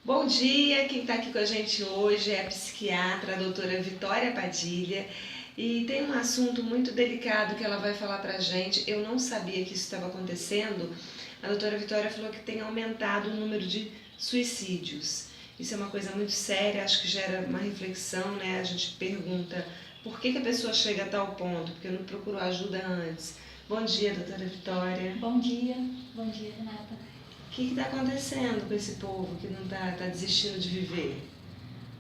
Bom dia, quem está aqui com a gente hoje é a psiquiatra, a doutora Vitória Padilha, e tem um assunto muito delicado que ela vai falar para a gente. Eu não sabia que isso estava acontecendo. A doutora Vitória falou que tem aumentado o número de suicídios. Isso é uma coisa muito séria, acho que gera uma reflexão, né? A gente pergunta por que a pessoa chega a tal ponto, porque não procurou ajuda antes. Bom dia, doutora Vitória. Bom dia, Renata. O que está acontecendo com esse povo que não está desistindo de viver?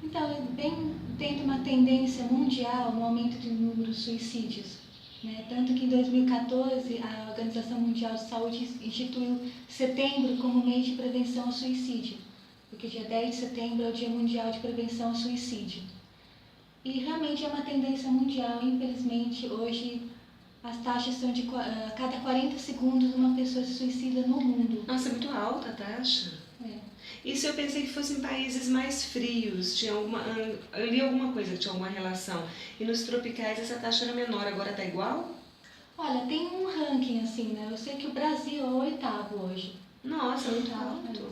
Então, vem tendo uma tendência mundial no aumento do número de suicídios, né? Tanto que em 2014 a Organização Mundial de Saúde instituiu setembro como mês de prevenção ao suicídio, porque dia 10 de setembro é o Dia Mundial de Prevenção ao Suicídio. E realmente é uma tendência mundial, infelizmente, hoje as taxas são de a cada 40 segundos uma pessoa se suicida no mundo. Nossa, é muito alta a taxa. É. Isso eu pensei que fossem países mais frios, eu li alguma coisa que tinha alguma relação. E nos tropicais essa taxa era menor, agora está igual? Olha, tem um ranking assim, né? Eu sei que o Brasil é o 8º hoje. Nossa, muito alto.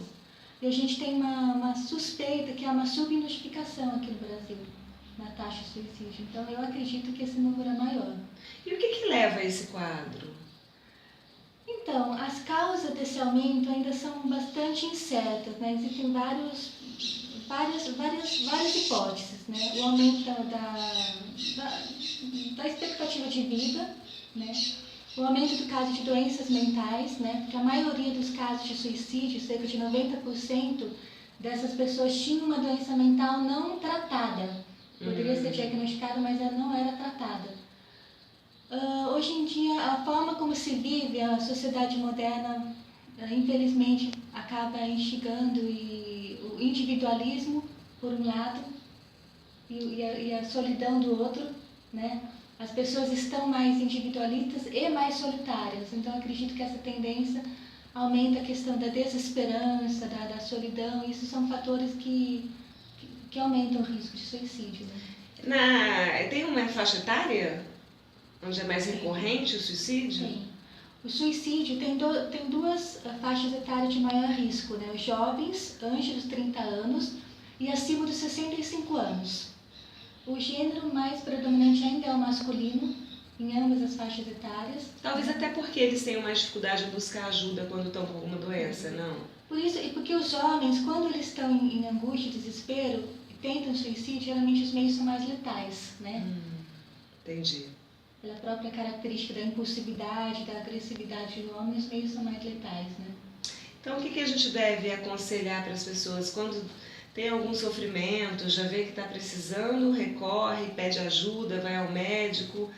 E a gente tem uma suspeita que é uma subnotificação aqui no Brasil, na taxa de suicídio. Então eu acredito que esse número é maior. E o que leva a esse quadro? Então, as causas desse aumento ainda são bastante incertas, né? Existem várias hipóteses, né? O aumento da expectativa de vida, né? O aumento do caso de doenças mentais, né? Porque a maioria dos casos de suicídio, cerca de 90% dessas pessoas tinham uma doença mental não tratada. Poderia ser diagnosticada, mas ela não era tratada. Hoje em dia, a forma como se vive a sociedade moderna, infelizmente, acaba instigando o individualismo, por um lado, e a solidão do outro, né? As pessoas estão mais individualistas e mais solitárias. Então, acredito que essa tendência aumenta a questão da desesperança, da solidão. Isso são fatores que aumentam o risco de suicídio, né? Tem uma faixa etária onde é mais recorrente o suicídio? Sim. O suicídio tem duas faixas etárias de maior risco, né? Os jovens, antes dos 30 anos e acima dos 65 anos. O gênero mais predominante ainda é o masculino, em ambas as faixas etárias. Talvez até porque eles tenham mais dificuldade em buscar ajuda quando estão com alguma doença, não? Por isso, e porque os jovens, quando eles estão em angústia e desespero, e tentam suicídio, geralmente os meios são mais letais, né? Entendi. Pela própria característica da impulsividade, da agressividade do homem, os meios são mais letais, né? Então, o que a gente deve aconselhar para as pessoas quando tem algum sofrimento, já vê que está precisando, recorre, pede ajuda, vai ao médico,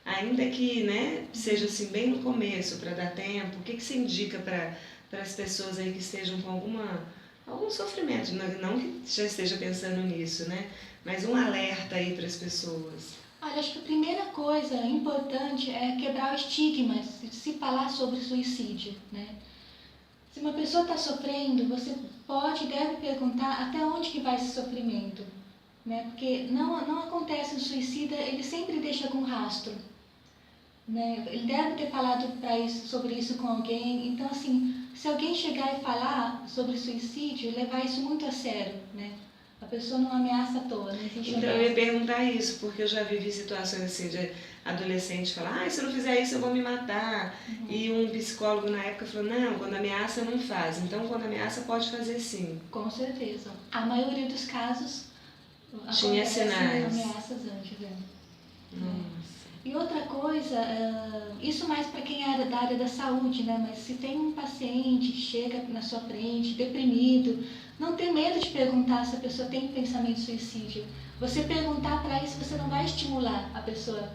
ainda que, né, seja assim bem no começo, para dar tempo? O que você indica para as pessoas aí que estejam com algum sofrimento, não que já esteja pensando nisso, né, mas um alerta aí para as pessoas? Olha, acho que a primeira coisa importante é quebrar o estigma de se falar sobre suicídio, né? Se uma pessoa está sofrendo, você pode e deve perguntar até onde que vai esse sofrimento, né? Porque não acontece um suicida, ele sempre deixa algum rastro, né? Ele deve ter falado sobre isso com alguém. Então, assim, se alguém chegar e falar sobre suicídio, levar isso muito a sério, né? A pessoa não ameaça à toa, né? Então eu ia perguntar isso, porque eu já vivi situações assim de adolescente falar, se eu não fizer isso eu vou me matar. E um psicólogo na época falou, não, quando ameaça não faz, então quando ameaça pode fazer sim. Com certeza. A maioria dos casos tinha sinais. Ameaças antes, né? Nossa. E outra coisa, isso mais para quem é da área da saúde, né? Mas se tem um paciente que chega na sua frente, deprimido, não ter medo de perguntar se a pessoa tem pensamento de suicídio. Você perguntar para isso, você não vai estimular a pessoa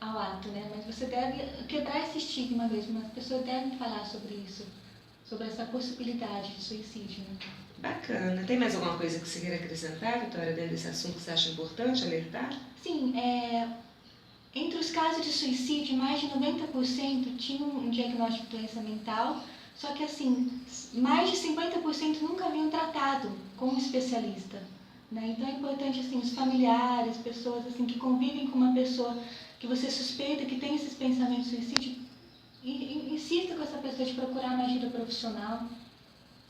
ao ato, né? Mas você deve quebrar esse estigma mesmo. As pessoas devem falar sobre isso, sobre essa possibilidade de suicídio, né? Bacana. Tem mais alguma coisa que você queira acrescentar, Vitória, dentro desse assunto que você acha importante alertar? Sim, entre os casos de suicídio, mais de 90% tinham um diagnóstico de doença mental, só que assim, mais de 50% nunca haviam tratado com um especialista, né? Então é importante assim, os familiares, pessoas assim, que convivem com uma pessoa que você suspeita que tem esses pensamentos de suicídio, insista com essa pessoa de procurar uma ajuda profissional.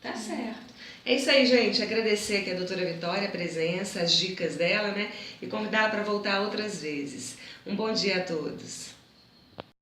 Tá certo. É isso aí, gente. Agradecer aqui a doutora Vitória a presença, as dicas dela, né? E convidá-la para voltar outras vezes. Um bom dia a todos.